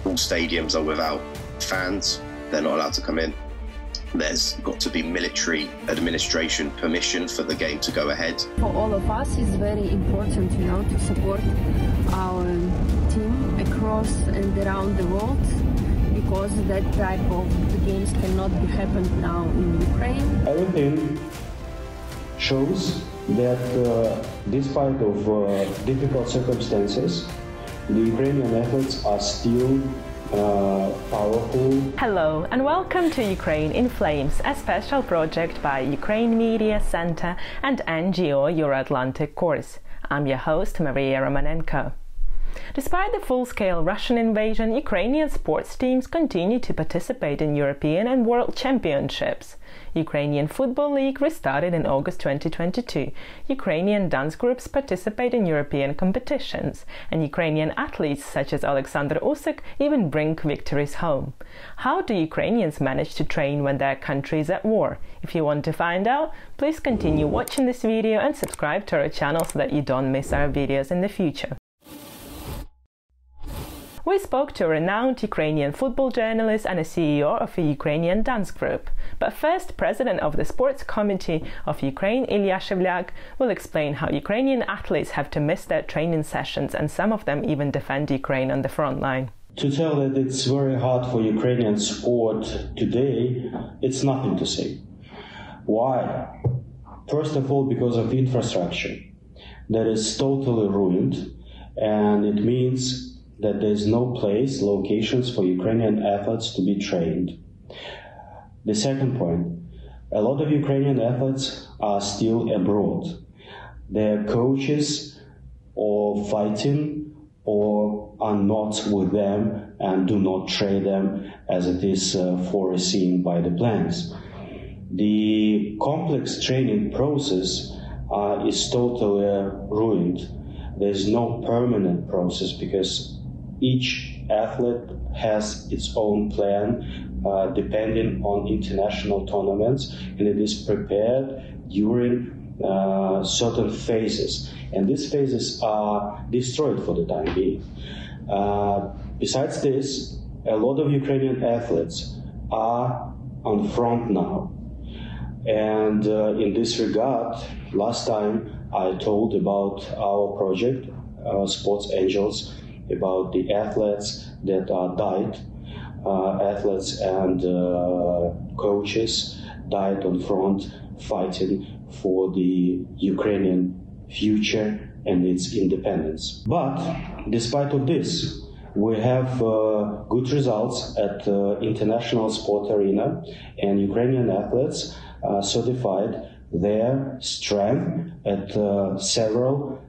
All stadiums are without fans. They're not allowed to come in. There's got to be military administration permission for the game to go ahead. For all of us, it's very important, to support our team across and around the world, because that type of games cannot be happened now in Ukraine. Everything shows that despite of difficult circumstances, the Ukrainian athletes are still powerful. Hello and welcome to Ukraine in Flames, a special project by Ukraine Media Center and NGO Euro-Atlantic Course. I'm your host, Maria Romanenko. Despite the full-scale Russian invasion, Ukrainian sports teams continue to participate in European and World Championships. Ukrainian Football League restarted in August 2022. Ukrainian dance groups participate in European competitions, and Ukrainian athletes such as Alexander Usyk even bring victories home. How do Ukrainians manage to train when their country is at war? If you want to find out, please continue watching this video and subscribe to our channel so that you don't miss our videos in the future. We spoke to a renowned Ukrainian football journalist and a CEO of a Ukrainian dance group. But first, President of the Sports Committee of Ukraine, Illia Shevliak, will explain how Ukrainian athletes have to miss their training sessions, and some of them even defend Ukraine on the front line. To tell that it's very hard for Ukrainian sport today, it's nothing to say. Why? First of all, because of infrastructure that is totally ruined, and it means that there is no place, locations for Ukrainian athletes to be trained. The second point, a lot of Ukrainian athletes are still abroad. Their coaches or fighting or are not with them and do not train them as it is foreseen by the plans. The complex training process is totally ruined. There's no permanent process because each athlete has its own plan depending on international tournaments, and it is prepared during certain phases. And these phases are destroyed for the time being. Besides this, a lot of Ukrainian athletes are on front now. And in this regard, last time I told about our project, Sports Angels, about the athletes that died, athletes and coaches died on front fighting for the Ukrainian future and its independence. But despite of this, we have good results at international sport arena, and Ukrainian athletes certified their strength at several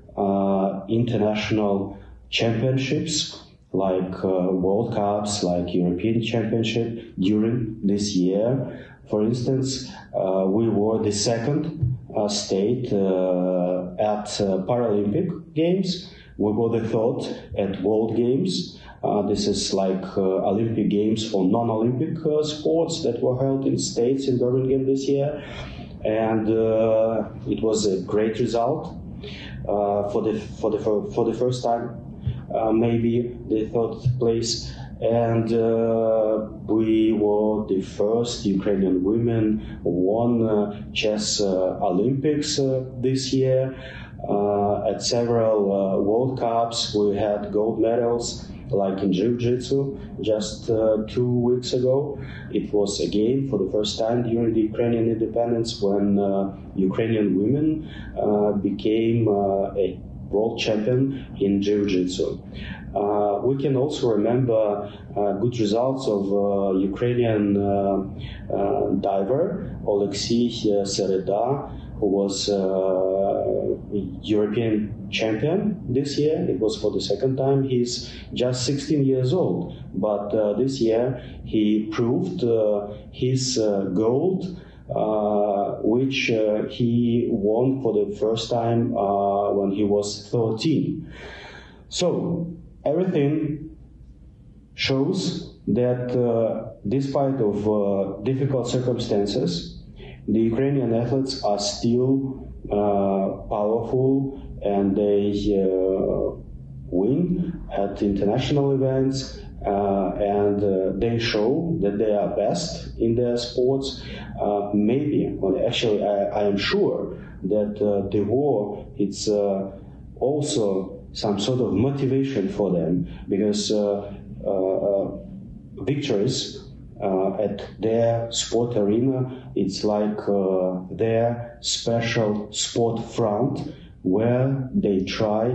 international championships, like World Cups, like European Championship during this year. For instance, we were the second state at Paralympic Games. We were the third at World Games. This is like Olympic Games for non-Olympic sports that were held in States in Birmingham this year. And it was a great result for the first time. Maybe the third place, and we were the first Ukrainian women who won chess Olympics this year. At several World Cups, we had gold medals, like in Jiu-Jitsu just 2 weeks ago. It was again for the first time during the Ukrainian independence when Ukrainian women became a world champion in Jiu-Jitsu. We can also remember good results of Ukrainian diver Alexei Sereda, who was European champion this year. It was for the second time. He's just 16 years old, but this year he proved his gold, which he won for the first time when he was 13. So everything shows that despite of difficult circumstances, the Ukrainian athletes are still powerful, and they win at international events and they show that they are best in their sports. I am sure that the war, it's also some sort of motivation for them, because victories at their sport arena, it's like their special sport front where they try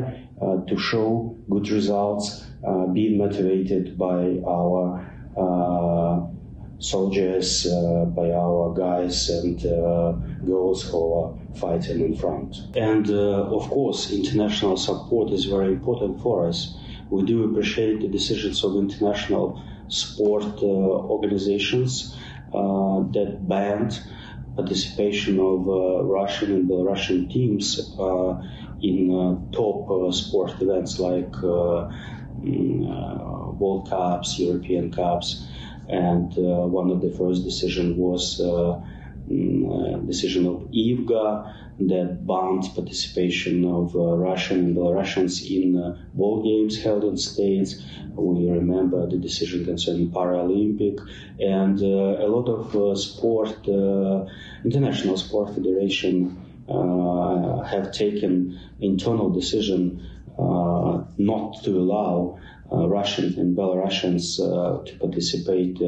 to show good results, being motivated by our soldiers, by our guys and girls who are fighting in front. And of course, international support is very important for us. We do appreciate the decisions of international sport organizations that banned participation of Russian and Belarusian teams in top sport events like World Cups, European Cups, and one of the first decisions was decision of IVGA that banned participation of Russian and Belarusians in ball games held in states. We remember the decision concerning Paralympic, and a lot of international sport federation have taken internal decision not to allow Russians and Belarusians to participate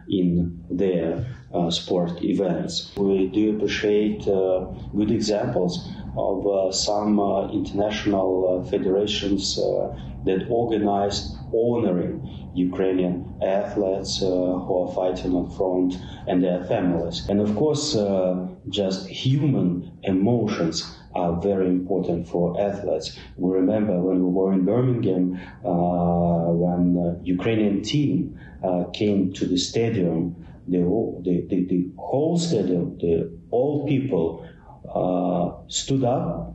in their sport events. We do appreciate good examples of some international federations that organized honoring Ukrainian athletes who are fighting on front and their families. And of course, just human emotions are very important for athletes. We remember when we were in Birmingham, when the Ukrainian team came to the stadium, the whole stadium, all people stood up.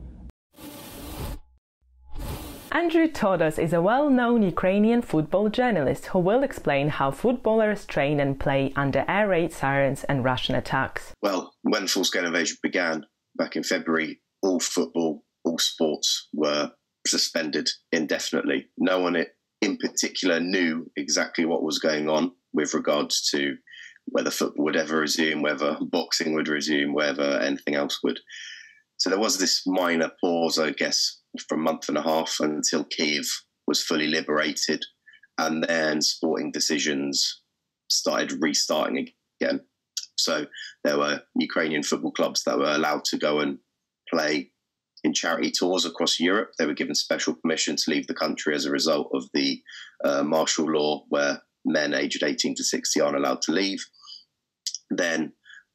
Andrew Todos is a well-known Ukrainian football journalist who will explain how footballers train and play under air raid sirens and Russian attacks. Well, when full-scale invasion began back in February, all football, all sports were suspended indefinitely. No one in particular knew exactly what was going on with regards to whether football would ever resume, whether boxing would resume, whether anything else would. So there was this minor pause, I guess, for a month and a half until Kyiv was fully liberated, and then sporting decisions started restarting again. So there were Ukrainian football clubs that were allowed to go and play in charity tours across Europe. They were given special permission to leave the country as a result of the martial law, where men aged 18 to 60 aren't allowed to leave. Then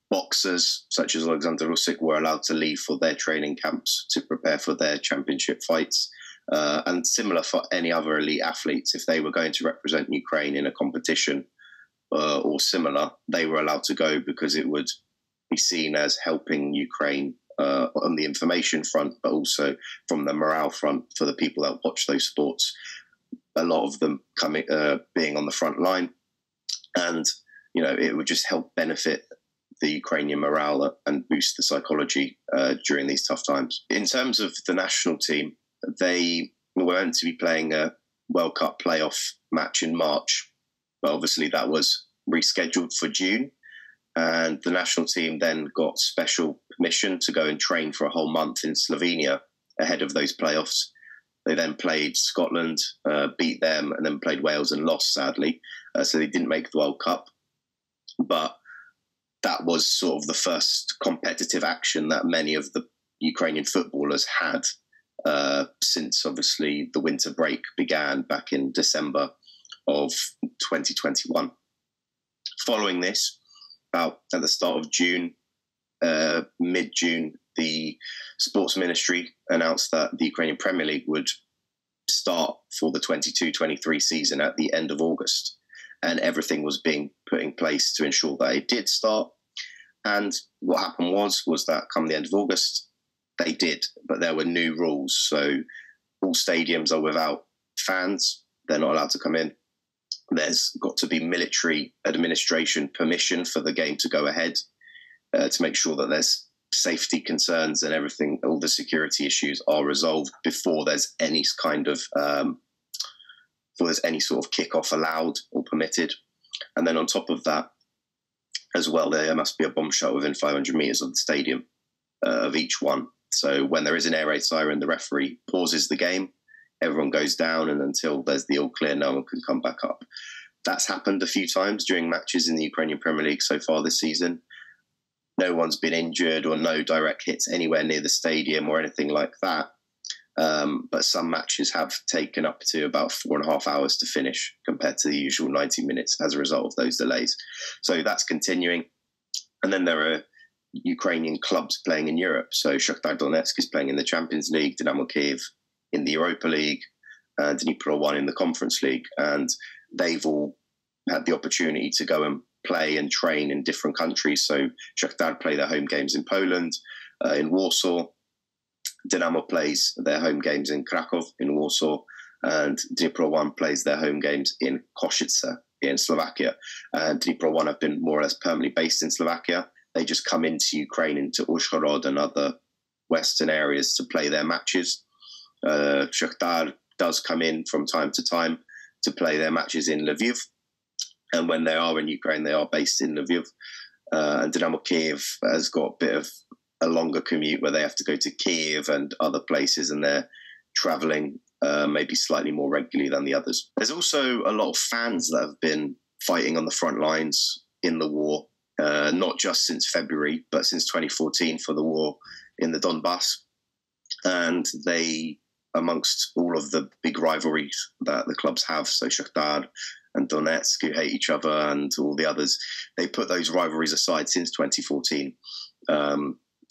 boxers such as Alexander Usyk were allowed to leave for their training camps to prepare for their championship fights. And similar for any other elite athletes, if they were going to represent Ukraine in a competition or similar, they were allowed to go because it would be seen as helping Ukraine on the information front, but also from the morale front for the people that watch those sports. A lot of them being on the front line, and it would just help benefit the Ukrainian morale and boost the psychology during these tough times. In terms of the national team, they were meant to be playing a World Cup playoff match in March, but obviously that was rescheduled for June. And the national team then got special permission to go and train for a whole month in Slovenia ahead of those playoffs. They then played Scotland, beat them, and then played Wales and lost, sadly. So they didn't make the World Cup. But that was sort of the first competitive action that many of the Ukrainian footballers had since, obviously, the winter break began back in December of 2021. Following this, about at the start of June, mid-June, the sports ministry announced that the Ukrainian Premier League would start for the 22-23 season at the end of August. And everything was being put in place to ensure that it did start. And what happened was that come the end of August, they did, but there were new rules. So all stadiums are without fans. They're not allowed to come in. There's got to be military administration permission for the game to go ahead to make sure that there's safety concerns and everything, all the security issues are resolved before there's any kind of before there's any sort of kickoff allowed or permitted. And then on top of that, as well, there must be a bomb shot within 500 metres of the stadium of each one. So when there is an air raid siren, the referee pauses the game, everyone goes down, and until there's the all clear, no one can come back up. That's happened a few times during matches in the Ukrainian Premier League so far this season. No one's been injured or no direct hits anywhere near the stadium or anything like that. But some matches have taken up to about 4.5 hours to finish compared to the usual 90 minutes as a result of those delays. So that's continuing. And then there are Ukrainian clubs playing in Europe. So Shakhtar Donetsk is playing in the Champions League, Dynamo Kyiv in the Europa League, and Dnipro 1 in the Conference League. And they've all had the opportunity to go and play and train in different countries. So Shakhtar play their home games in Poland, in Warsaw. Dynamo plays their home games in Krakow, in Warsaw, and Dnipro 1 plays their home games in Košice, in Slovakia. And Dnipro 1 have been more or less permanently based in Slovakia. They just come into Ukraine, into Uzhhorod and other western areas to play their matches. Shakhtar does come in from time to time to play their matches in Lviv. And when they are in Ukraine, they are based in Lviv. And Dynamo Kyiv has got a bit of a longer commute where they have to go to Kyiv and other places, and they're traveling maybe slightly more regularly than the others. There's also a lot of fans that have been fighting on the front lines in the war, not just since February, but since 2014 for the war in the Donbass. And they, amongst all of the big rivalries that the clubs have, so Shakhtar and Donetsk, who hate each other, and all the others, they put those rivalries aside since 2014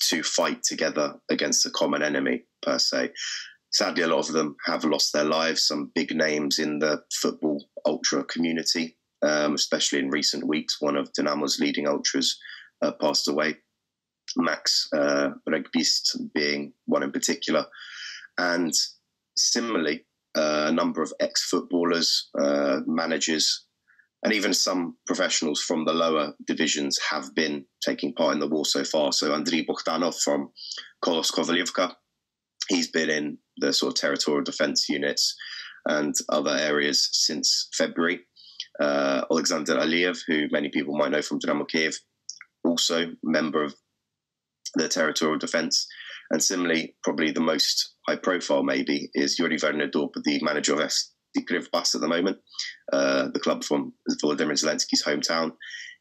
to fight together against a common enemy, per se. Sadly, a lot of them have lost their lives. Some big names in the football ultra community, especially in recent weeks. One of Dynamo's leading ultras passed away, Max Regbist being one in particular. And similarly, a number of ex-footballers, managers, and even some professionals from the lower divisions have been taking part in the war so far. So Andriy Bogdanov from Kolos Kovalyivka, he's been in the sort of territorial defence units and other areas since February. Alexander Aliyev, who many people might know from Dynamo Kyiv, also member of the territorial defence. And similarly, probably the most high profile maybe is Yuri Vernedorp, the manager of FC Krivbas at the moment, the club from Volodymyr Zelensky's hometown.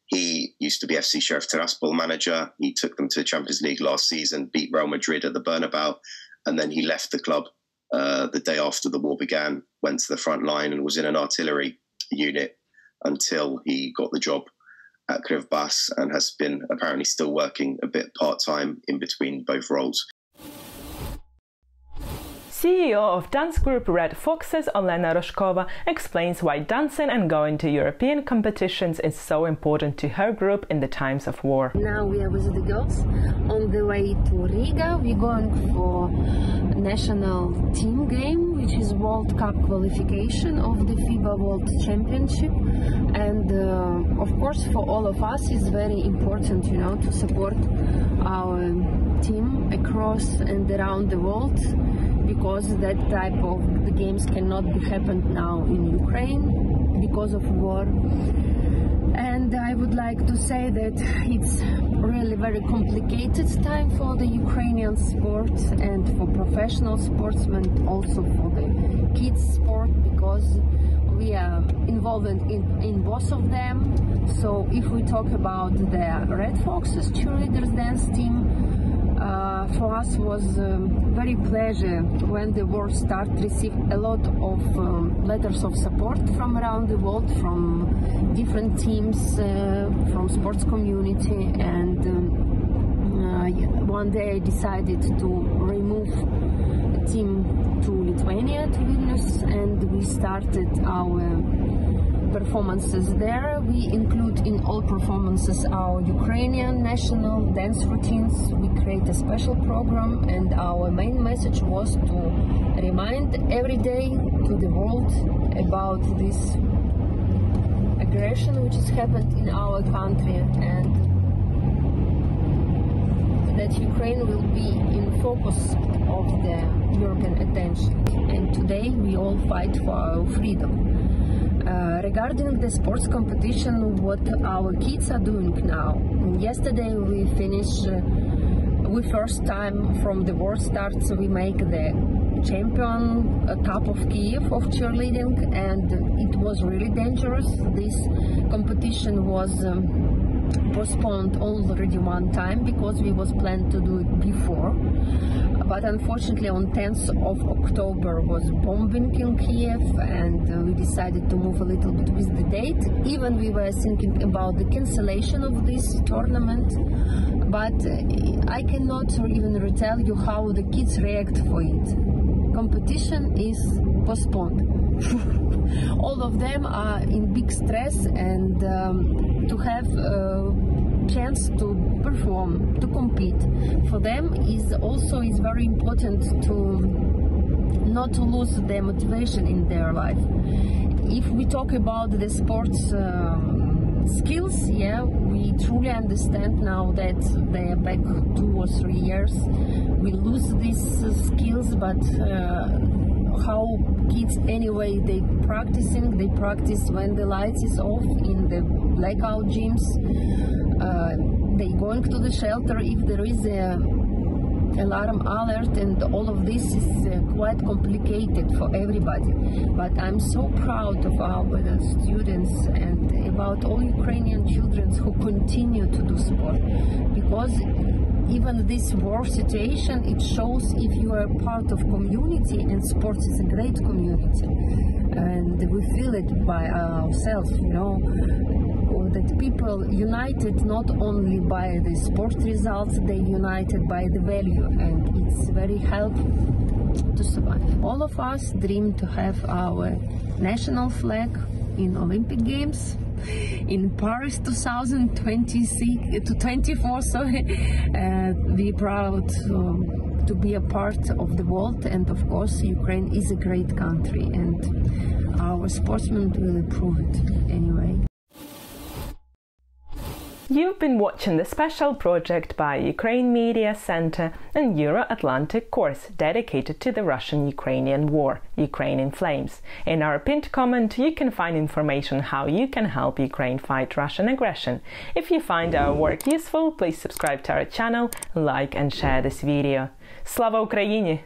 He used to be FC Sheriff Tiraspol manager. He took them to the Champions League last season, beat Real Madrid at the Bernabeu, and then he left the club the day after the war began, went to the front line and was in an artillery unit until he got the job at Krivbas, and has been apparently still working a bit part-time in between both roles. CEO of dance group Red Foxes, Olena Rozhkova, explains why dancing and going to European competitions is so important to her group in the times of war. Now we are with the girls on the way to Riga. We're going for national team game, which is World Cup qualification of the FIBA World Championship. And of course, for all of us, it's very important, to support our team across and around the world, because that type of the games cannot be happened now in Ukraine because of war. And I would like to say that it's really very complicated time for the Ukrainian sports and for professional sportsmen, also for the kids sport, because we are involved in both of them. So if we talk about the Red Foxes cheerleaders dance team, for us was very pleasure when the war started, receive a lot of letters of support from around the world, from different teams, from sports community, and one day I decided to remove a team to Lithuania, to Vilnius, and we started our performances there. We include in all performances our Ukrainian national dance routines. We create a special program, and our main message was to remind every day to the world about this aggression which has happened in our country, and that Ukraine will be in focus of the European attention. And today we all fight for our freedom. Regarding the sports competition, what our kids are doing now. Yesterday we finished, we first time from the world starts, we make the champion Cup of Kiev of cheerleading, and it was really dangerous. This competition was postponed already one time because we was planned to do it before, but unfortunately on 10th of October was bombing in Kiev, and we decided to move a little bit with the date. Even we were thinking about the cancellation of this tournament, but I cannot even retell you how the kids react for it. Competition is postponed. All of them are in big stress, and to have a chance to perform, to compete, for them is also very important to not to lose their motivation in their life. If we talk about the sports skills, yeah, we truly understand now that they are back 2 or 3 years. We lose these skills, but how kids anyway they practice when the lights is off in the blackout gyms. They going to the shelter if there is a alarm alert, and all of this is quite complicated for everybody. But I'm so proud of our students and about all Ukrainian children who continue to do sport, because even this war situation, it shows if you are part of community, and sports is a great community, and we feel it by ourselves, you know, that people united not only by the sport results, they united by the value, and it's very helpful to survive. All of us dream to have our national flag in Olympic Games in Paris 2024. We're proud to be a part of the world, and of course Ukraine is a great country, and our sportsmen will prove it anyway. You've been watching the special project by Ukraine Media Center and Euro-Atlantic course dedicated to the Russian-Ukrainian war, Ukraine in Flames. In our pinned comment, you can find information how you can help Ukraine fight Russian aggression. If you find our work useful, please subscribe to our channel, like and share this video. Slava Ukraini!